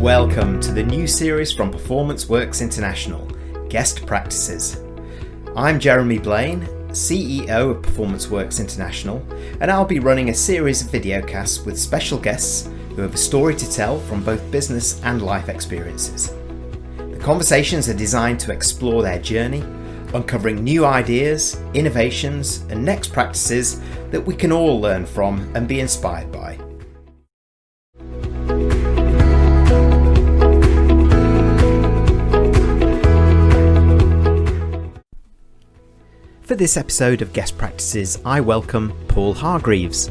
Welcome to the new series from Performance Works International, Guest Practices. I'm Jeremy Blain, CEO of Performance Works International, and I'll be running a series of videocasts with special guests who have a story to tell from both business and life experiences. The conversations are designed to explore their journey, uncovering new ideas, innovations, and next practices that we can all learn from and be inspired by. For this episode of Guest Practices, I welcome Paul Hargreaves.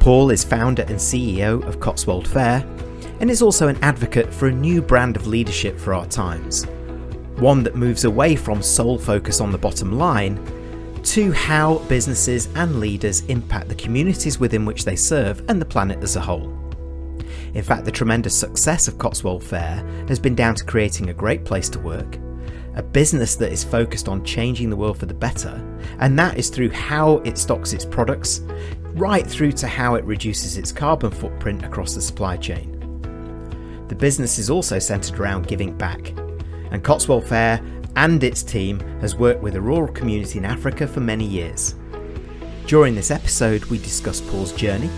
Paul is founder and CEO of Cotswold Fair and is also an advocate for a new brand of leadership for our times. One that moves away from sole focus on the bottom line to how businesses and leaders impact the communities within which they serve and the planet as a whole. In fact, the tremendous success of Cotswold Fair has been down to creating a great place to work, a business that is focused on changing the world for the better, and that is through how it stocks its products, right through to how it reduces its carbon footprint across the supply chain. The business is also centred around giving back, and Cotswold Fair and its team has worked with a rural community in Africa for many years. During this episode, we discuss Paul's journey,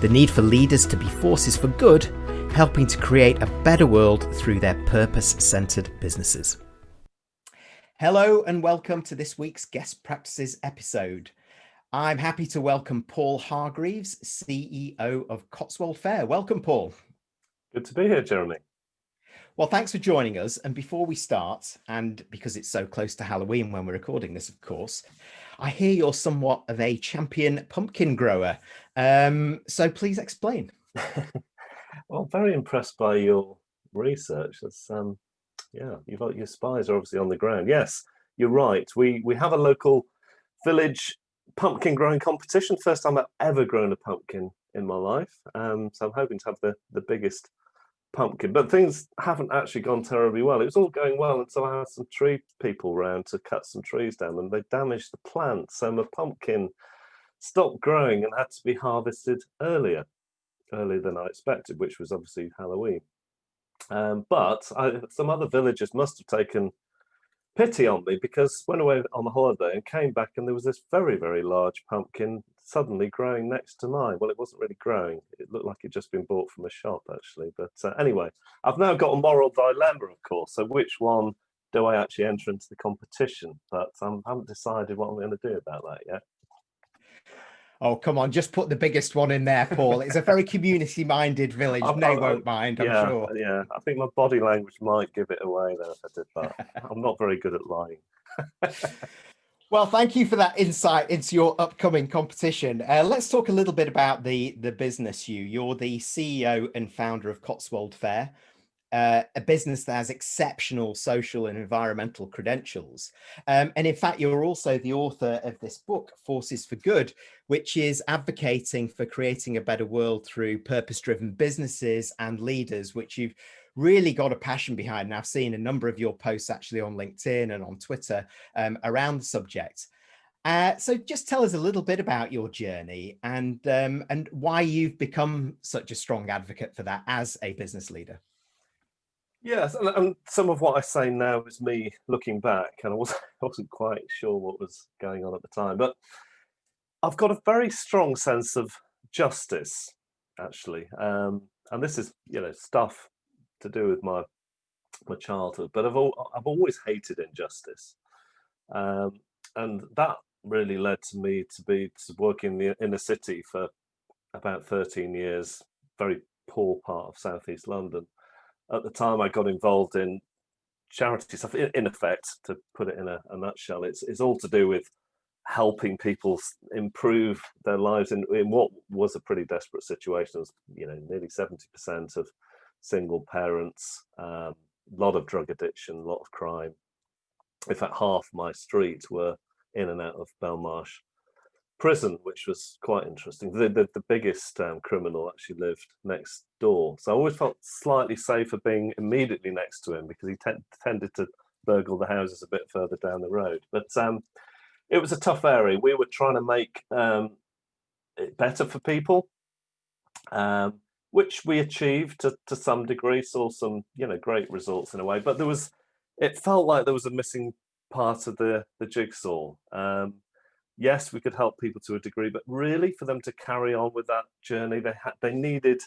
the need for leaders to be forces for good, helping to create a better world through their purpose-centred businesses. Hello and welcome to this week's Guest Practices episode. I'm happy to welcome Paul Hargreaves, CEO of Cotswold Fair. Welcome, Paul. Good to be here, Jeremy. Well, thanks for joining us. And before we start, and because it's so close to Halloween when we're recording this, of course, I hear you're somewhat of a champion pumpkin grower. So please explain. Well, very impressed by your research. That's you've got your spies are obviously on the ground. Yes, you're right. We have a local village pumpkin growing competition. First time I've ever grown a pumpkin in my life. So I'm hoping to have the biggest pumpkin. But things haven't actually gone terribly well. It was all going well until I had some tree people round to cut some trees down, and they damaged the plant. So my pumpkin stopped growing and had to be harvested earlier than I expected, which was obviously Halloween. But some other villagers must have taken pity on me, because went away on the holiday and came back, and there was this very, very large pumpkin suddenly growing next to mine. Well, it wasn't really growing. It looked like it'd just been bought from a shop, actually. But anyway, I've now got a moral dilemma, of course. So which one do I actually enter into the competition? But I haven't decided what I'm going to do about that yet. Oh, come on, just put the biggest one in there, Paul. It's a very community-minded village. They won't mind, I'm sure. Yeah, I think my body language might give it away though if I did that. I'm not very good at lying. Well, thank you for that insight into your upcoming competition. Let's talk a little bit about the business. You're the CEO and founder of Cotswold Fair, a business that has exceptional social and environmental credentials. And in fact, you're also the author of this book, Forces for Good, which is advocating for creating a better world through purpose-driven businesses and leaders, which you've really got a passion behind. And I've seen a number of your posts actually on LinkedIn and on Twitter around the subject. So just tell us a little bit about your journey and why you've become such a strong advocate for that as a business leader. Yes, and some of what I say now is me looking back, and I wasn't quite sure what was going on at the time. But I've got a very strong sense of justice, actually, and this is stuff to do with my childhood. But I've always hated injustice, and that really led to me to work in the inner city for about 13 years, very poor part of southeast London. At the time, I got involved in charity stuff. In effect, to put it in a nutshell, it's all to do with helping people improve their lives in what was a pretty desperate situation. It was, nearly 70% of single parents, a lot of drug addiction, a lot of crime. In fact, half my street were in and out of Belmarsh prison, which was quite interesting. The biggest criminal actually lived next door, so I always felt slightly safer being immediately next to him, because he tended to burgle the houses a bit further down the road. But it was a tough area. We were trying to make it better for people. which we achieved to some degree, saw some, great results in a way. But it felt like there was a missing part of the jigsaw. Yes, we could help people to a degree, but really for them to carry on with that journey, they needed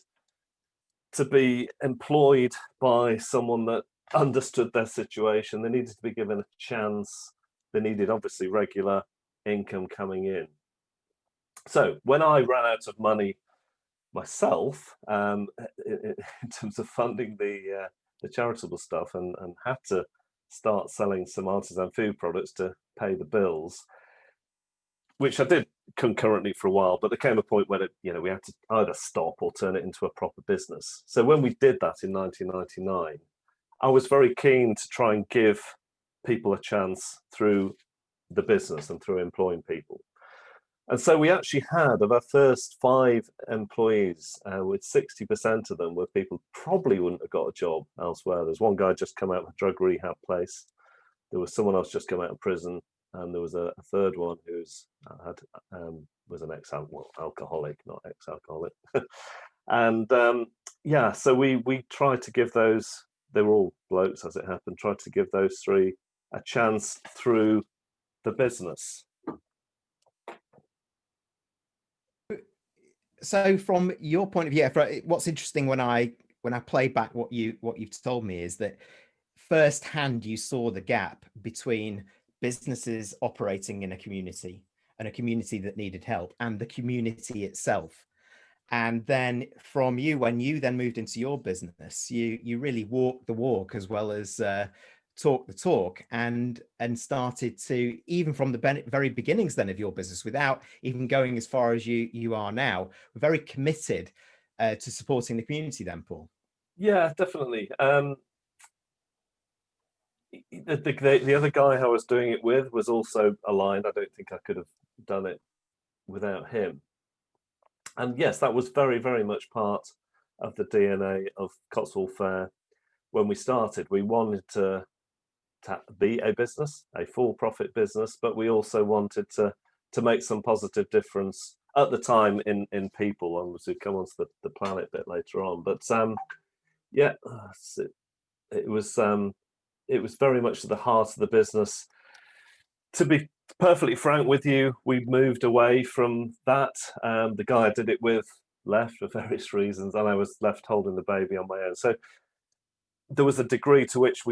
to be employed by someone that understood their situation. They needed to be given a chance. They needed obviously regular income coming in. So when I ran out of money myself, in terms of funding the charitable stuff, and had to start selling some artisan food products to pay the bills, which I did concurrently for a while, but there came a point when we had to either stop or turn it into a proper business. So when we did that in 1999, I was very keen to try and give people a chance through the business and through employing people. And so we actually had, of our first 5 employees, with 60% of them were people probably wouldn't have got a job elsewhere. There's one guy just come out of a drug rehab place. There was someone else just come out of prison. And there was a third one was an ex-alcoholic, not ex-alcoholic. And so we tried to give those, they were all blokes as it happened, tried to give those 3 a chance through the business. So from your point of view, what's interesting when I play back what you've told me is that firsthand you saw the gap between businesses operating in a community and a community that needed help and the community itself. And then from you, when you then moved into your business, you really walked the walk as well as talk the talk, and started to, even from the very beginnings then of your business, without even going as far as you are now, very committed to supporting the community then, Paul. Yeah, definitely. The other guy I was doing it with was also aligned. I don't think I could have done it without him. And yes, that was very, very much part of the DNA of Cotswold Fair when we started. We wanted to be a business, a for-profit business, but we also wanted to make some positive difference at the time in people, and we'll come on to the planet a bit later on. But it was very much at the heart of the business. To be perfectly frank with you, we moved away from that. The guy I did it with left for various reasons, and I was left holding the baby on my own. So there was a degree to which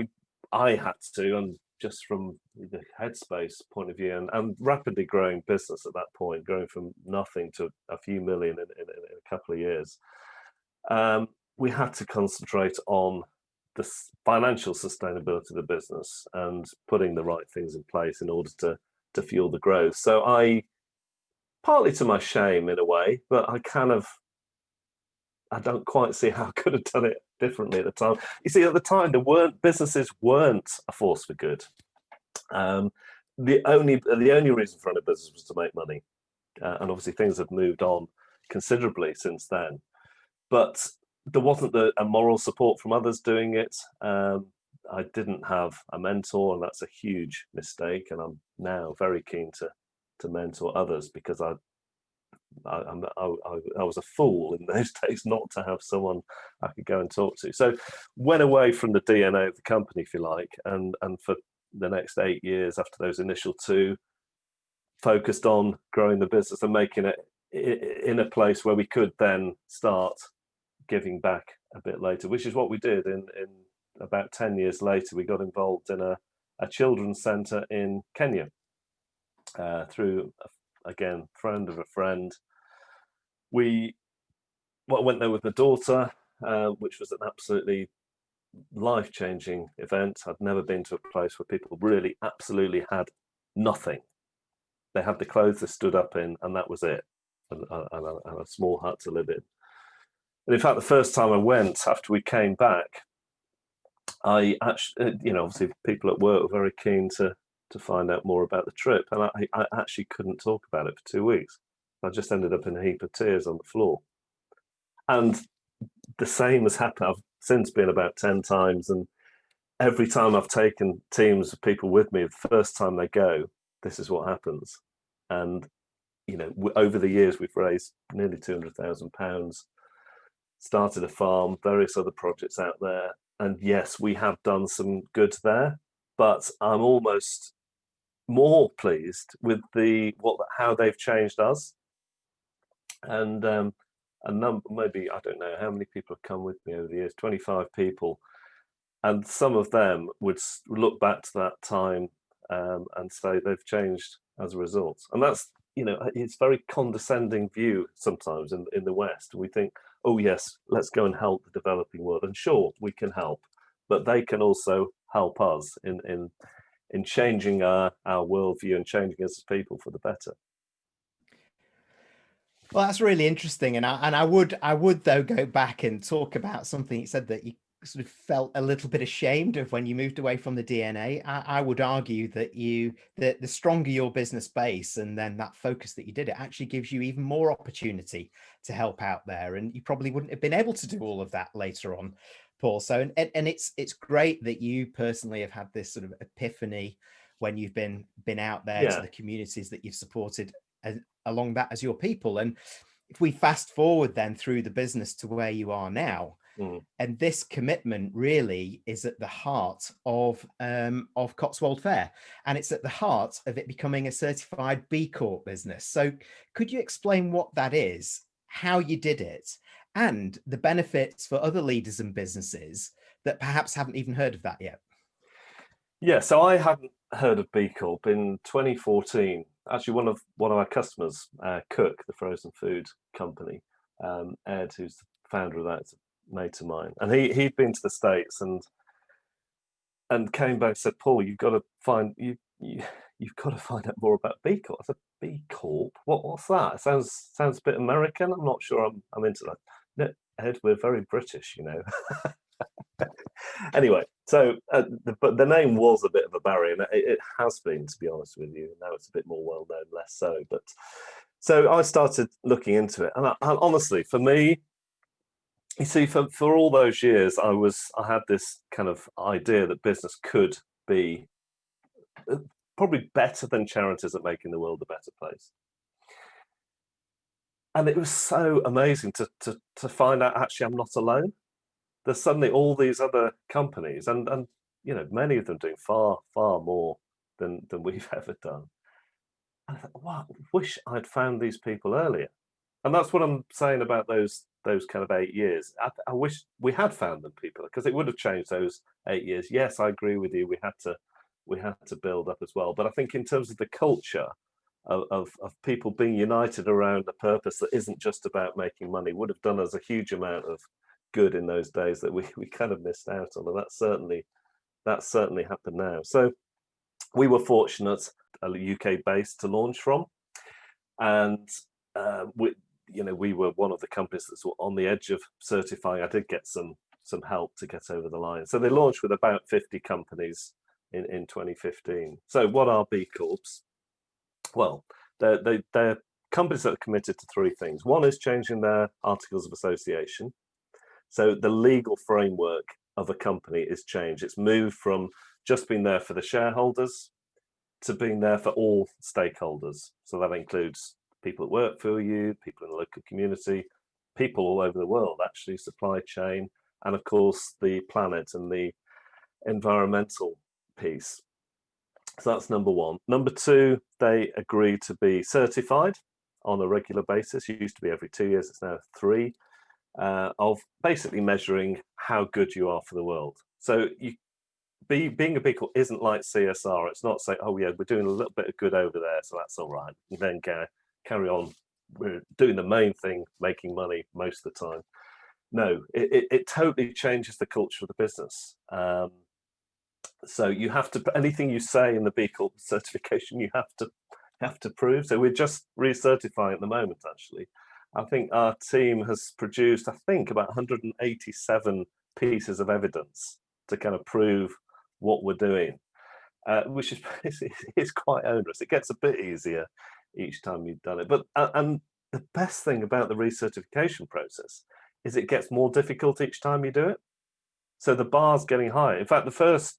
I had to, and just from the headspace point of view, and rapidly growing business at that point, going from nothing to a few million in a couple of years, we had to concentrate on the financial sustainability of the business and putting the right things in place in order to fuel the growth. So I, partly to my shame in a way, but I don't quite see how I could have done it differently at the time. You see, at the time, businesses weren't a force for good. The only reason for running a business was to make money, and obviously things have moved on considerably since then. But there wasn't a moral support from others doing it. I didn't have a mentor, and that's a huge mistake. And I'm now very keen to mentor others, because I was a fool in those days not to have someone I could go and talk to. So went away from the DNA of the company, if you like, and for the next 8 years after those initial 2, focused on growing the business and making it in a place where we could then start giving back a bit later, which is what we did. In about 10 years later, we got involved in a children's centre in Kenya through, again, friend of a friend. We went there with my daughter, which was an absolutely life-changing event. I'd never been to a place where people really absolutely had nothing. They had the clothes they stood up in, and that was it, and a small hut to live in. And in fact, the first time I went, after we came back, I actually, obviously people at work were very keen to find out more about the trip, and I actually couldn't talk about it for 2 weeks. I just ended up in a heap of tears on the floor. And the same has happened. I've since been about 10 times, and every time I've taken teams of people with me, the first time they go, this is what happens. And over the years, we've raised nearly £200,000. started a farm, various other projects out there. And yes, we have done some good there, but I'm almost more pleased with how they've changed us. And a number, maybe, I don't know how many people have come with me over the years, 25 people. And some of them would look back to that time and say they've changed as a result. And that's, it's very condescending view sometimes in the West. We think, oh yes, let's go and help the developing world. And sure, we can help, but they can also help us in changing our worldview and changing us as people for the better. Well, that's really interesting, and I would though go back and talk about something you said that you sort of felt a little bit ashamed of when you moved away from the DNA. I would argue that the stronger your business base and then that focus that you did, it actually gives you even more opportunity to help out there, and you probably wouldn't have been able to do all of that later on, Paul. So and it's great that you personally have had this sort of epiphany when you've been out there to the communities that you've supported along that as your people. And if we fast forward then through the business to where you are now, and this commitment really is at the heart of Cotswold Fair, and it's at the heart of it becoming a certified B Corp business. So could you explain what that is, how you did it, and the benefits for other leaders and businesses that perhaps haven't even heard of that yet? Yeah, so I hadn't heard of B Corp in 2014. Actually, one of our customers, Cook, the frozen food company, Ed, who's the founder of that, is a mate of mine, and he'd been to the States and came back and said, Paul, you've got to find out more about B Corp. I said, B Corp? What's that? It sounds a bit American. I'm not sure I'm into that. No, Ed, we're very British, Anyway, so but the name was a bit of a barrier, and it has been, to be honest with you. Now it's a bit more well known, less so. But so I started looking into it, and honestly, for me, you see, for all those years, I had this kind of idea that business could be probably better than charities at making the world a better place. And it was so amazing to find out actually I'm not alone. There's suddenly all these other companies, and many of them doing far more than we've ever done. And I thought, wow, wish I'd found these people earlier. And that's what I'm saying about those kind of 8 years. I wish we had found them people, because it would have changed those 8 years. Yes, I agree with you. We had to build up as well. But I think in terms of the culture of people being united around a purpose that isn't just about making money would have done us a huge amount of good in those days that we kind of missed out on, and that certainly happened now. So we were fortunate, a UK base to launch from, and we were one of the companies that's on the edge of certifying. I did get some help to get over the line. So they launched with about 50 companies in 2015. So what are B Corps? Well, they're companies that are committed to three things. One is changing their articles of association. So the legal framework of a company is changed. It's moved from just being there for the shareholders to being there for all stakeholders. So that includes people that work for you, people in the local community, people all over the world, actually, supply chain, and of course the planet and the environmental piece. So that's number one. Number two, they agree to be certified on a regular basis. It used to be every 2 years, it's now 3. Of basically measuring how good you are for the world. So being a B Corp isn't like CSR. It's not saying, oh yeah, we're doing a little bit of good over there, so that's all right. And then carry on. We're doing the main thing, making money most of the time. No, it totally changes the culture of the business. So you have to, anything you say in the B Corp certification, you have to prove. So we're just recertifying at the moment, actually. I think our team has produced, about 187 pieces of evidence to kind of prove what we're doing, which is quite onerous. It gets a bit easier each time you've done it. But and the best thing about the recertification process is it gets more difficult each time you do it. So the bar's getting higher. In fact,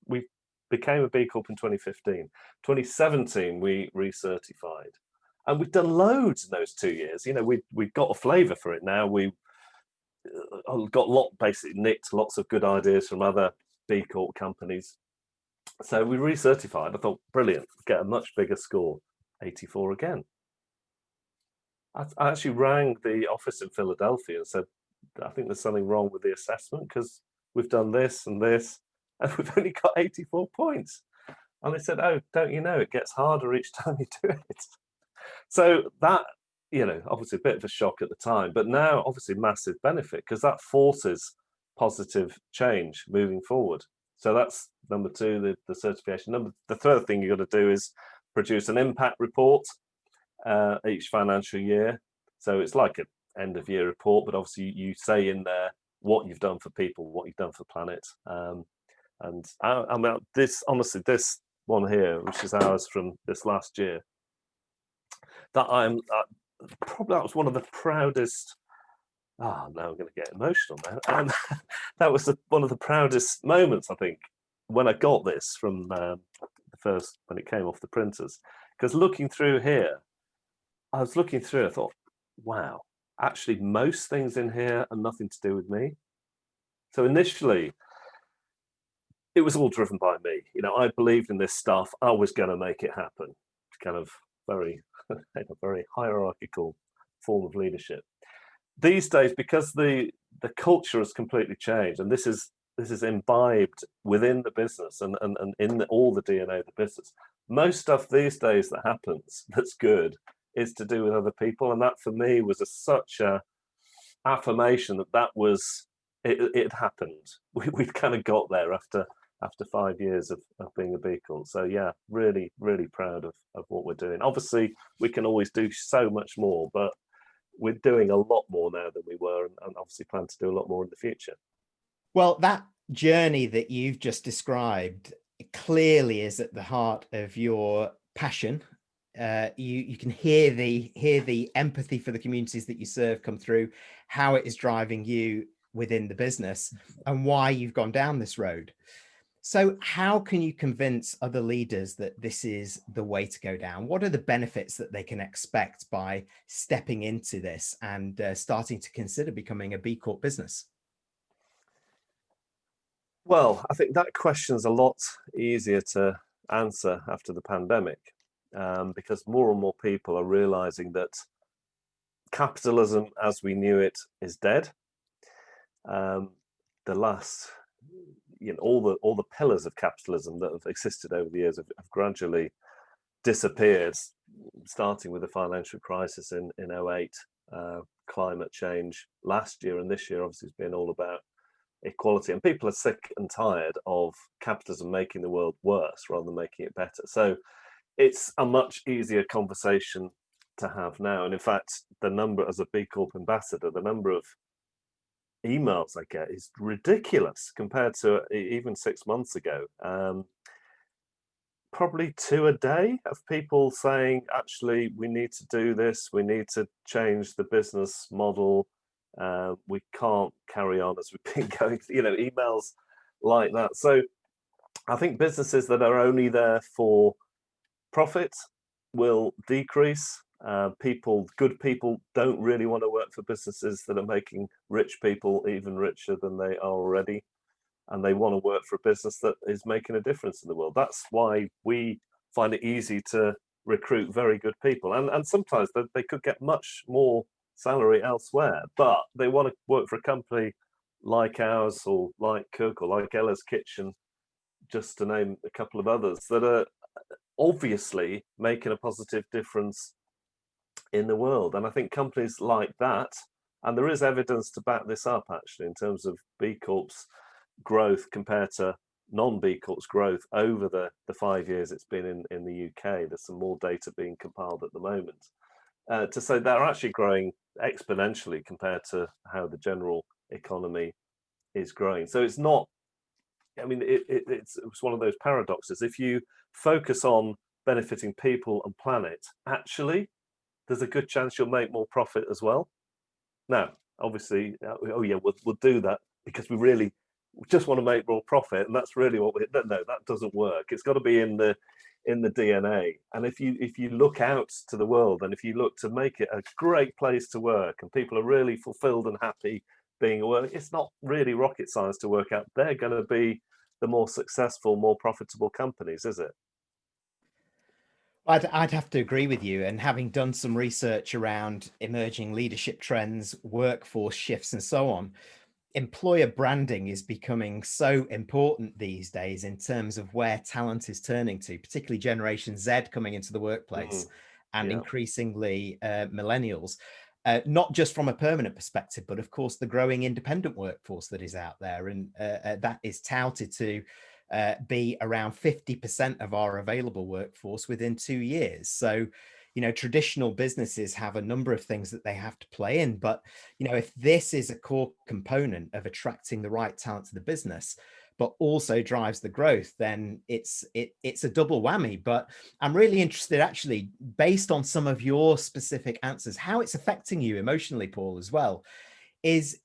we became a B Corp in 2015. 2017, we recertified. And we've done loads in those 2 years. We've got a flavour for it now. basically nicked lots of good ideas from other B Corp companies. So we recertified. I thought, brilliant, get a much bigger score, 84 again. I actually rang the office in Philadelphia and said, I think there's something wrong with the assessment because we've done this and this, and we've only got 84 points. And they said, oh, don't you know, it gets harder each time you do it. So that, obviously a bit of a shock at the time, but now obviously massive benefit because that forces positive change moving forward. So that's number two, the certification. The third thing you've got to do is produce an impact report each financial year. So it's like an end of year report, but obviously you say in there what you've done for people, what you've done for the planet. And I mean, this one here, which is ours from this last year, that that was one of the proudest. Now I'm going to get emotional now. And that was one of the proudest moments, I think, when I got this from the first, when it came off the printers. Because looking through here, I thought, wow, actually most things in here are nothing to do with me. So initially, it was all driven by me. I believed in this stuff. I was going to make it happen. Kind of very, a very hierarchical form of leadership. These days, because the culture has completely changed, and this is imbibed within the business and in all the DNA of the business. Most stuff these days that happens that's good is to do with other people, and that for me was such a affirmation that was it happened. We'd kind of got there after 5 years of being a B Corp. So yeah, really, really proud of what we're doing. Obviously, we can always do so much more, but we're doing a lot more now than we were, and obviously plan to do a lot more in the future. Well, that journey that you've just described clearly is at the heart of your passion. You can hear the empathy for the communities that you serve come through, how it is driving you within the business, and why you've gone down this road. So how can you convince other leaders that this is the way to go down? What are the benefits that they can expect by stepping into this and starting to consider becoming a B Corp business? Well, I think that question's a lot easier to answer after the pandemic, because more and more people are realizing that capitalism as we knew it is dead. All the pillars of capitalism that have existed over the years have gradually disappeared, starting with the financial crisis in 2008, climate change last year, and this year obviously has been all about equality. And people are sick and tired of capitalism making the world worse rather than making it better. So it's a much easier conversation to have now. And in fact, the number, as a B Corp ambassador, the number of emails I get is ridiculous compared to even 6 months ago. Probably 2 a day of people saying, actually, we need to do this. We need to change the business model. We can't carry on as we've been going, emails like that. So I think businesses that are only there for profit will decrease. Good people don't really want to work for businesses that are making rich people even richer than they are already. And they want to work for a business that is making a difference in the world. That's why we find it easy to recruit very good people. And sometimes they could get much more salary elsewhere, but they want to work for a company like ours or like Cook or like Ella's Kitchen, just to name a couple of others, that are obviously making a positive difference in the world. And I think companies like that, and there is evidence to back this up actually in terms of B Corp's growth compared to non-B Corp's growth over the 5 years it's been in the UK. There's some more data being compiled at the moment to say they're actually growing exponentially compared to how the general economy is growing. So it's not, I mean, it's one of those paradoxes. If you focus on benefiting people and planet, actually, there's a good chance you'll make more profit as well. Now, obviously, we'll do that because we just want to make more profit, and that's really what no, that doesn't work. It's got to be in the DNA. And if you look out to the world, and if you look to make it a great place to work, and people are really fulfilled and happy being, well, it's not really rocket science to work out they're going to be the more successful, more profitable companies, is it? I'd have to agree with you. And having done some research around emerging leadership trends, workforce shifts, and so on, employer branding is becoming so important these days in terms of where talent is turning to, particularly Generation Z coming into the workplace Mm, and yeah. increasingly millennials. Not just from a permanent perspective, but of course the growing independent workforce that is out there, and that is touted to be around 50% of our available workforce within 2 years. So, traditional businesses have a number of things that they have to play in, but if this is a core component of attracting the right talent to the business, but also drives the growth, then it's a double whammy. But I'm really interested, actually, based on some of your specific answers, how it's affecting you emotionally, Paul, as well. Is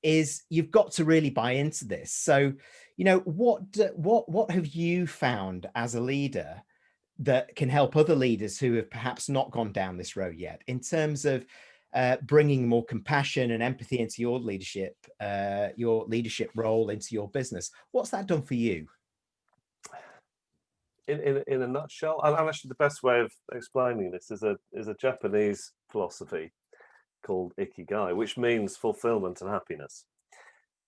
you've got to really buy into this. So, what have you found as a leader that can help other leaders who have perhaps not gone down this road yet, in terms of bringing more compassion and empathy into your leadership role, into your business? What's that done for you? In a nutshell, and actually the best way of explaining this is a Japanese philosophy called ikigai, which means fulfillment and happiness.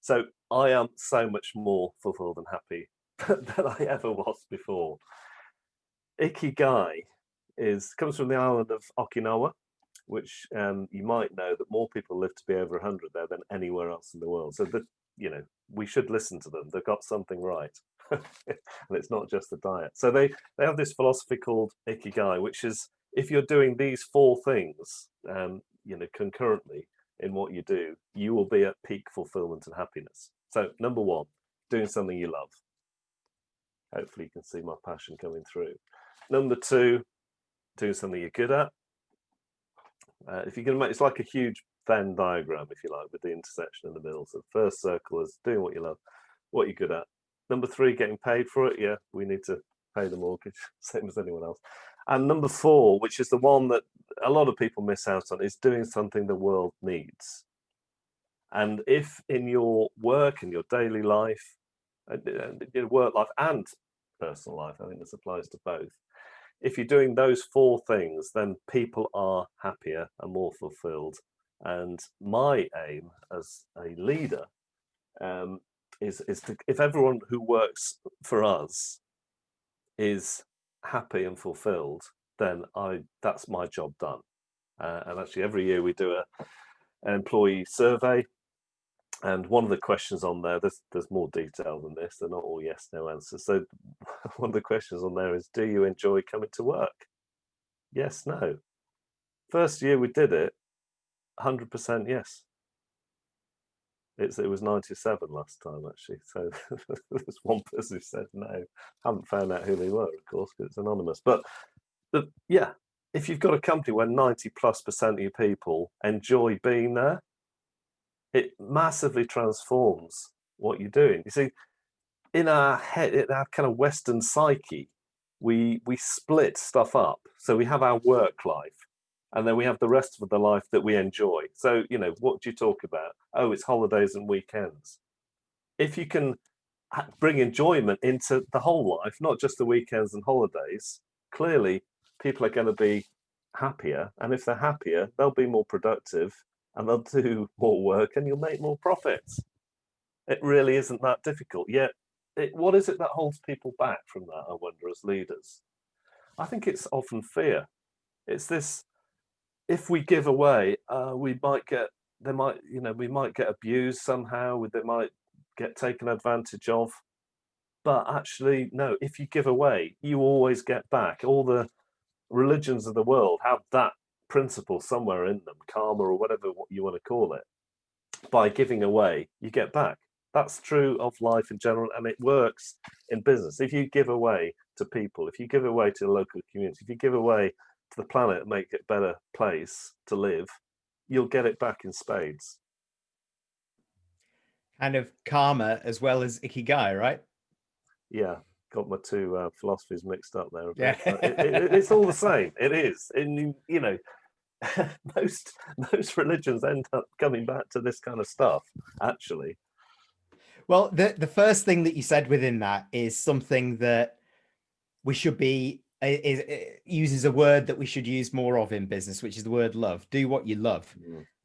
So I am so much more fulfilled and happy than I ever was before. Ikigai comes from the island of Okinawa, which you might know that more people live to be over 100 there than anywhere else in the world. So we should listen to them. They've got something right. And it's not just the diet. So they have this philosophy called ikigai, which is, if you're doing these four things, concurrently in what you do, you will be at peak fulfillment and happiness. So number one, doing something you love. Hopefully you can see my passion coming through. Number two, doing something you're good at. If you can it's like a huge Venn diagram, if you like, with the intersection in the middle. So the first circle is doing what you love, what you're good at. Number three, getting paid for it. Yeah, we need to pay the mortgage, same as anyone else. And number four, which is the one that a lot of people miss out on, is doing something the world needs. And if in your work and your daily life, your work life and personal life, I think this applies to both, if you're doing those four things, then people are happier and more fulfilled. And my aim as a leader is to, if everyone who works for us is happy and fulfilled, then that's my job done. And actually, every year we do an employee survey. And one of the questions on there's more detail than this. They're not all yes, no answers. So one of the questions on there is, do you enjoy coming to work? Yes, no. First year we did it, 100% yes. It was 97 last time, actually. So there's one person who said no. Haven't found out who they were, of course, because it's anonymous. But yeah, if you've got a company where 90+% of your people enjoy being there, it massively transforms what you're doing. You see, in our head, in our kind of Western psyche, we split stuff up. So we have our work life, and then we have the rest of the life that we enjoy. So, what do you talk about? Oh, it's holidays and weekends. If you can bring enjoyment into the whole life, not just the weekends and holidays, clearly people are going to be happier. And if they're happier, they'll be more productive and they'll do more work and you'll make more profits. It really isn't that difficult. Yet, what is it that holds people back from that, I wonder, as leaders? I think it's often fear. It's this: if we give away, we might get abused somehow. They might get taken advantage of. But actually, no. If you give away, you always get back. All the religions of the world have that principle somewhere in them, karma or whatever you want to call it. By giving away, you get back. That's true of life in general, and it works in business. If you give away to people, if you give away to the local community, if you give away to the planet and make it a better place to live, you'll get it back in spades. Kind of karma as well as ikigai, right? Yeah, got my two philosophies mixed up there a Yeah. bit. But it's all the same. It is, and most religions end up coming back to this kind of stuff, actually. Well, the first thing that you said within that is something that we should be uses a word that we should use more of in business, which is the word love. Do what you love.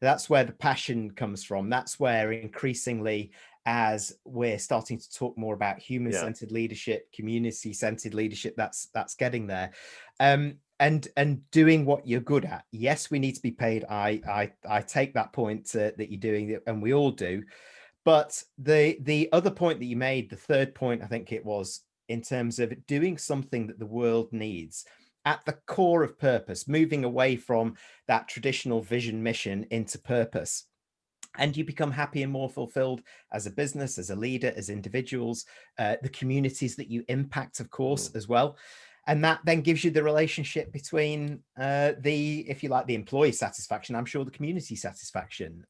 That's where the passion comes from. That's where increasingly, as we're starting to talk more about human-centered leadership, community-centered leadership, that's getting there. And doing what you're good at. Yes, we need to be paid. I take that point that you're doing, and we all do. But the other point that you made, the third point, I think it was, in terms of doing something that the world needs at the core of purpose, moving away from that traditional vision mission into purpose. And you become happy and more fulfilled as a business, as a leader, as individuals, the communities that you impact, of course, as well. And that then gives you the relationship between if you like, the employee satisfaction, I'm sure the community satisfaction,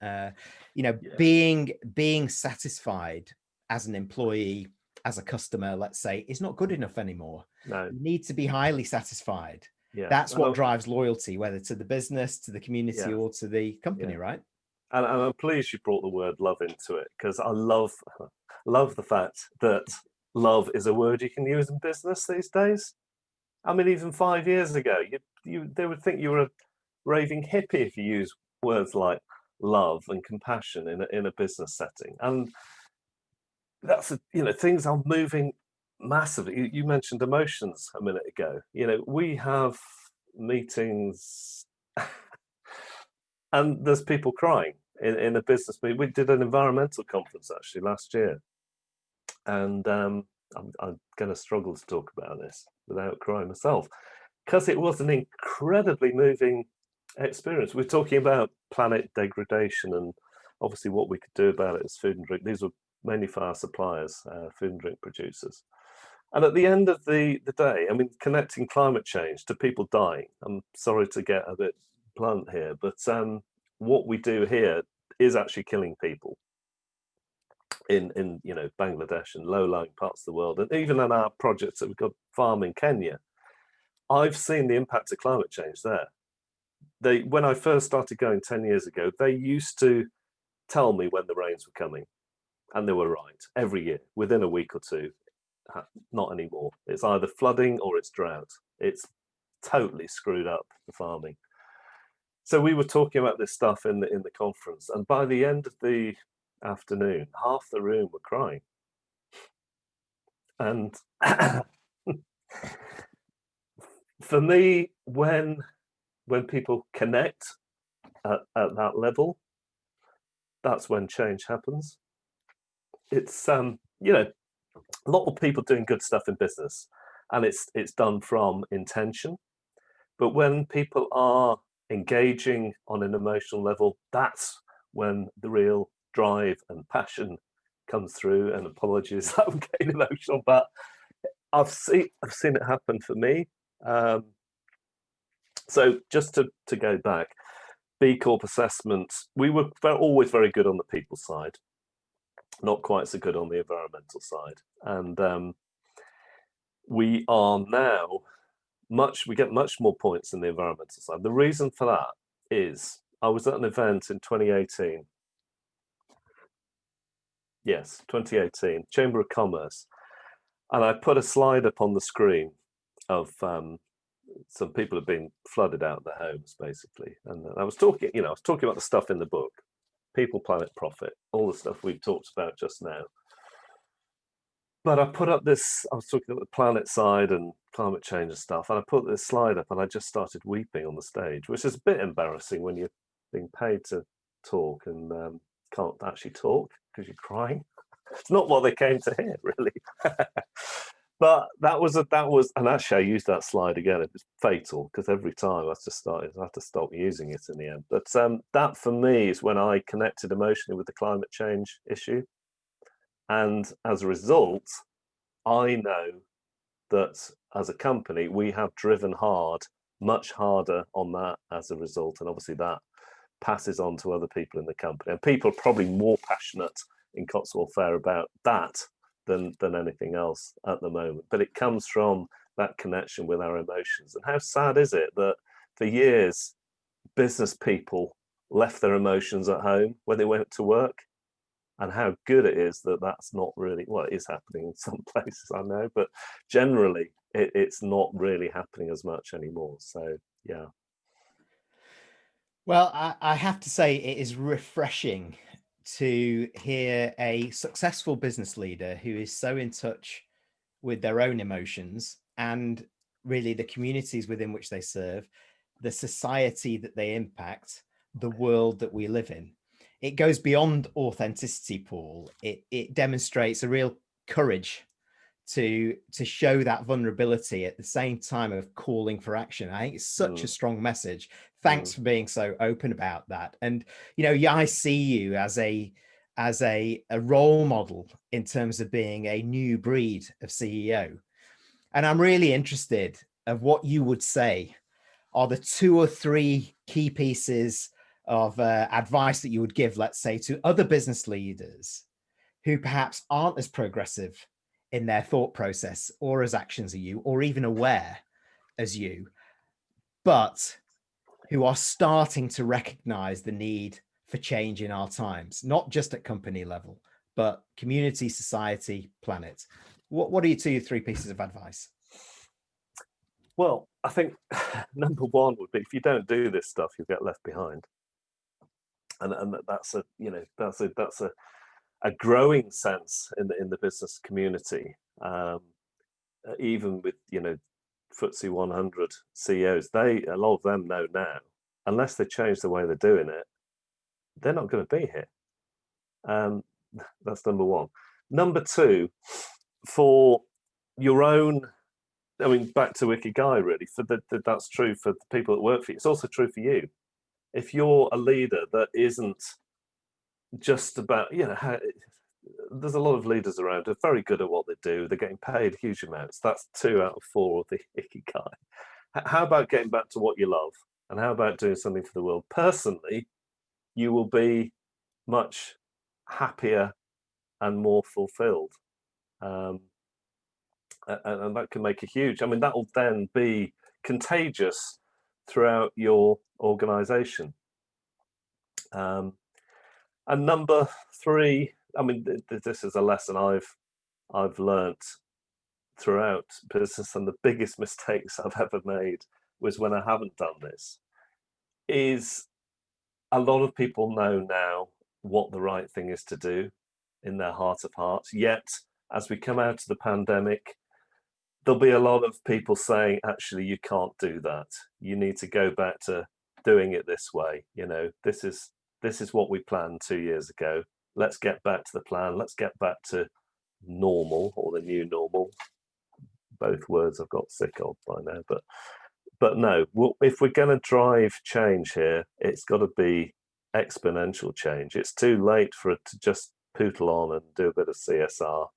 being satisfied as an employee, as a customer, let's say, is not good enough anymore. No. You need to be highly satisfied. Yeah. That's what drives loyalty, whether to the business, to the community, or to the company, right? And I'm pleased you brought the word love into it, because I love the fact that love is a word you can use in business these days. I mean, even 5 years ago, they would think you were a raving hippie if you use words like love and compassion in a business setting. And that's things are moving massively. You mentioned emotions a minute ago. We have meetings and there's people crying in a business meeting. We did an environmental conference actually last year, and I'm going to struggle to talk about this without crying myself, because it was an incredibly moving experience. We're talking about planet degradation and obviously what we could do about it as food and drink. These were mainly for our suppliers, food and drink producers. And at the end of the day, I mean, connecting climate change to people dying, I'm sorry to get a bit blunt here, but what we do here is actually killing people in Bangladesh and low-lying parts of the world. And even in our projects that we've got farm in Kenya, I've seen the impact of climate change there. When I first started going 10 years ago, they used to tell me when the rains were coming, and they were right every year within a week or two. Not anymore. It's either flooding or it's drought. It's totally screwed up the farming. So we were talking about this stuff in the conference, and by the end of the afternoon, half the room were crying. And for me, when people connect at that level, that's when change happens. It's a lot of people doing good stuff in business, and it's done from intention. But when people are engaging on an emotional level, that's when the real drive and passion comes through. And apologies, I'm getting emotional, but I've seen it happen for me. So just to go back, BCorp assessment, we were always very good on the people side, not quite so good on the environmental side. And we are now we get much more points in the environmental side. The reason for that is I was at an event in 2018. Yes, 2018, Chamber of Commerce. And I put a slide up on the screen of some people have been flooded out of their homes, basically. And I was talking about the stuff in the book, people, planet, profit, all the stuff we've talked about just now. But I put up I was talking about the planet side and climate change and stuff, and I put this slide up and I just started weeping on the stage, which is a bit embarrassing when you're being paid to talk and can't actually talk because you're crying. It's not what they came to hear, really. But that was, and actually I used that slide again. It was fatal because every time I had to stop using it in the end. But that for me is when I connected emotionally with the climate change issue. And as a result, I know that as a company, we have driven hard, much harder on that as a result. And obviously that passes on to other people in the company. And people are probably more passionate in Cotswold Fair about that than anything else at the moment. But it comes from that connection with our emotions. And how sad is it that for years, business people left their emotions at home when they went to work, and how good it is that that's not really, well, it is happening in some places, I know, but generally it's not really happening as much anymore. So yeah. Well, I have to say it is refreshing to hear a successful business leader who is so in touch with their own emotions and really the communities within which they serve, the society that they impact, the world that we live in. It goes beyond authenticity, Paul. It demonstrates a real courage to show that vulnerability at the same time of calling for action. I think it's such a strong message. Thanks for being so open about that. And yeah, I see you as a role model in terms of being a new breed of CEO. And I'm really interested of what you would say are the 2 or 3 key pieces of advice that you would give, let's say, to other business leaders who perhaps aren't as progressive in their thought process or as actions as you, or even aware as you, but who are starting to recognize the need for change in our times, not just at company level, but community, society, planet. What are your 2 or 3 pieces of advice? Well, I think number one would be, if you don't do this stuff, you'll get left behind. And that's a growing sense in the business community. Even with FTSE 100 CEOs, a lot of them know now, unless they change the way they're doing it, they're not going to be here. That's number one. Number two, for your own, I mean, back to Ikigai, really, that's true for the people that work for you. It's also true for you. If you're a leader that isn't just about, there's a lot of leaders around who are very good at what they do. They're getting paid huge amounts. That's 2 out of 4 of the Ikigai. How about getting back to what you love? And how about doing something for the world? Personally, you will be much happier and more fulfilled. And that can make a huge, that will then be contagious throughout your organization. And number 3, this is a lesson I've learnt throughout business, and the biggest mistakes I've ever made was when I haven't done this, is a lot of people know now what the right thing is to do in their heart of hearts. Yet, as we come out of the pandemic, there'll be a lot of people saying, actually, you can't do that. You need to go back to doing it this way. This is what we planned 2 years ago. Let's get back to the plan. Let's get back to normal, or the new normal. Both words I've got sick of by now, but no. If we're going to drive change here, it's got to be exponential change. It's too late for it to just pootle on and do a bit of CSR.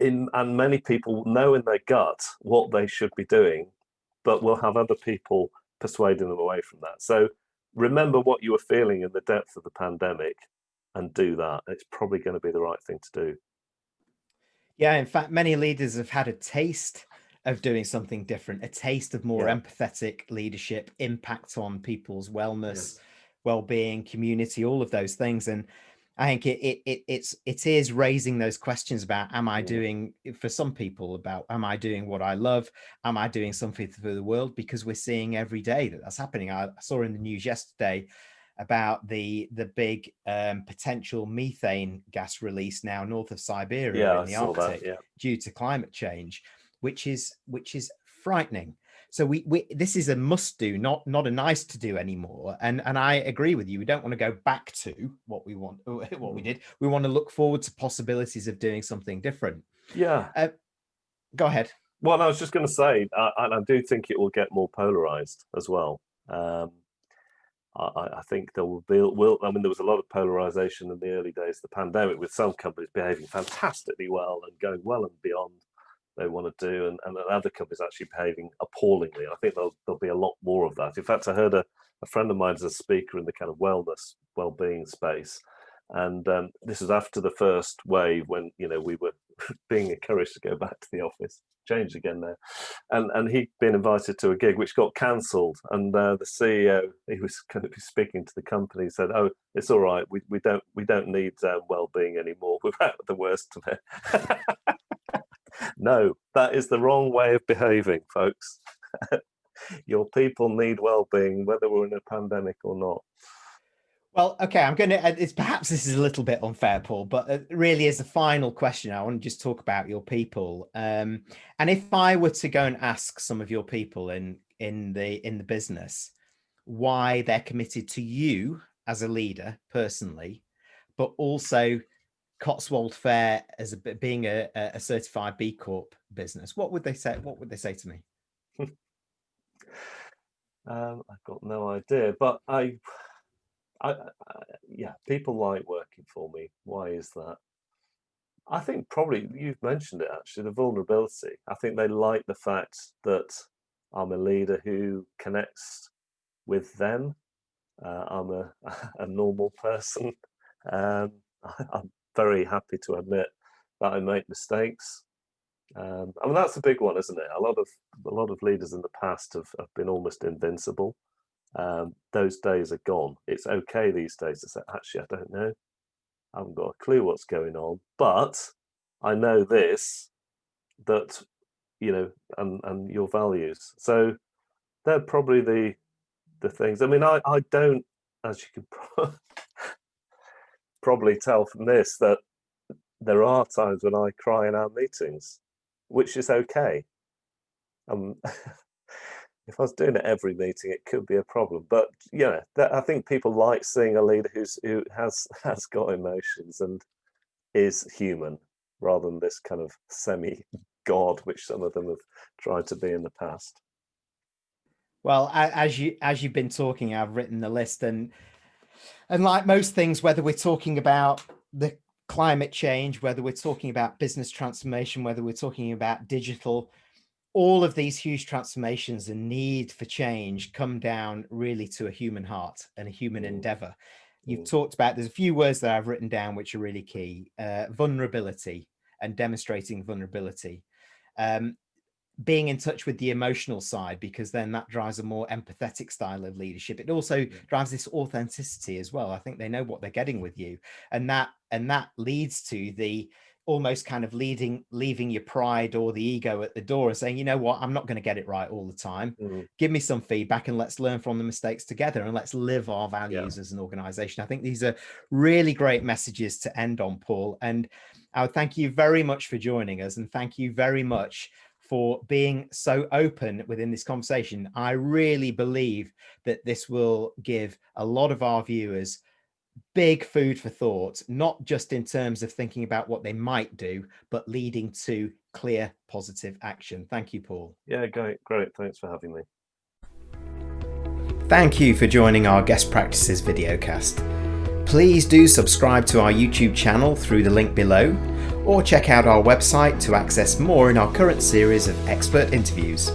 And many people know in their gut what they should be doing, but will have other people persuading them away from that. So remember what you were feeling in the depth of the pandemic and do that. It's probably going to be the right thing to do. Yeah, in fact, many leaders have had a taste of doing something different, a taste of more empathetic leadership, impact on people's wellness, well-being, community, all of those things. And I think it is raising those questions about, am I doing, for some people, about, am I doing what I love? Am I doing something for the world? Because we're seeing every day that that's happening. I saw in the news yesterday about the big potential methane gas release now north of Siberia in the Arctic due to climate change, which is frightening. So this is a must do, not a nice to do anymore. And I agree with you. We don't want to go back to what we did. We want to look forward to possibilities of doing something different. Yeah. Go ahead. Well, I was just going to say, and I do think it will get more polarized as well. I think there there was a lot of polarization in the early days of the pandemic, with some companies behaving fantastically well and going well and beyond they want to do, and other companies actually behaving appallingly. I think there'll be a lot more of that. In fact, I heard a friend of mine as a speaker in the kind of wellness, well-being space, and this was after the first wave, when we were being encouraged to go back to the office. Changed again now, and he'd been invited to a gig which got cancelled, and the CEO, he was kind of speaking to the company, said, "Oh, it's all right. We don't need well-being anymore. We're out of the worst of it." No, that is the wrong way of behaving, folks. Your people need well-being, whether we're in a pandemic or not. Well, okay, I'm going to, it's perhaps this is a little bit unfair, Paul, but really as a final question, I want to just talk about your people. And if I were to go and ask some of your people in the business why they're committed to you as a leader personally, but also Cotswold Fair as being a certified B Corp business, what would they say? What would they say to me? I've got no idea, but yeah, people like working for me. Why is that? I think probably you've mentioned it actually, the vulnerability. I think they like the fact that I'm a leader who connects with them. I'm a normal person. I'm very happy to admit that I make mistakes. I mean, that's a big one, isn't it? A lot of leaders in the past have been almost invincible. Those days are gone. It's okay these days to say, actually, I don't know. I haven't got a clue what's going on, but I know this, that, and your values. So they're probably the things. I mean, I don't, as you can probably tell from this, that there are times when I cry in our meetings, which is okay. If I was doing it every meeting, it could be a problem. But I think people like seeing a leader who has got emotions and is human, rather than this kind of semi-god, which some of them have tried to be in the past. Well, as you've been talking, I've written the list, and like most things, whether we're talking about the climate change, whether we're talking about business transformation, whether we're talking about digital, all of these huge transformations and need for change come down really to a human heart and a human endeavor. You've talked about, there's a few words that I've written down which are really key: vulnerability and demonstrating vulnerability, being in touch with the emotional side, because then that drives a more empathetic style of leadership. It also drives this authenticity as well. I think they know what they're getting with you, and that leads to the almost kind of leaving your pride or the ego at the door and saying, you know what, I'm not going to get it right all the time. Give me some feedback and let's learn from the mistakes together, and let's live our values as an organization. I think these are really great messages to end on, Paul. And I would thank you very much for joining us, and thank you very much for being so open within this conversation. I really believe that this will give a lot of our viewers big food for thought, not just in terms of thinking about what they might do, but leading to clear, positive action. Thank you, Paul. Yeah, great. Thanks for having me. Thank you for joining our Guest Practices videocast. Please do subscribe to our YouTube channel through the link below, or check out our website to access more in our current series of expert interviews.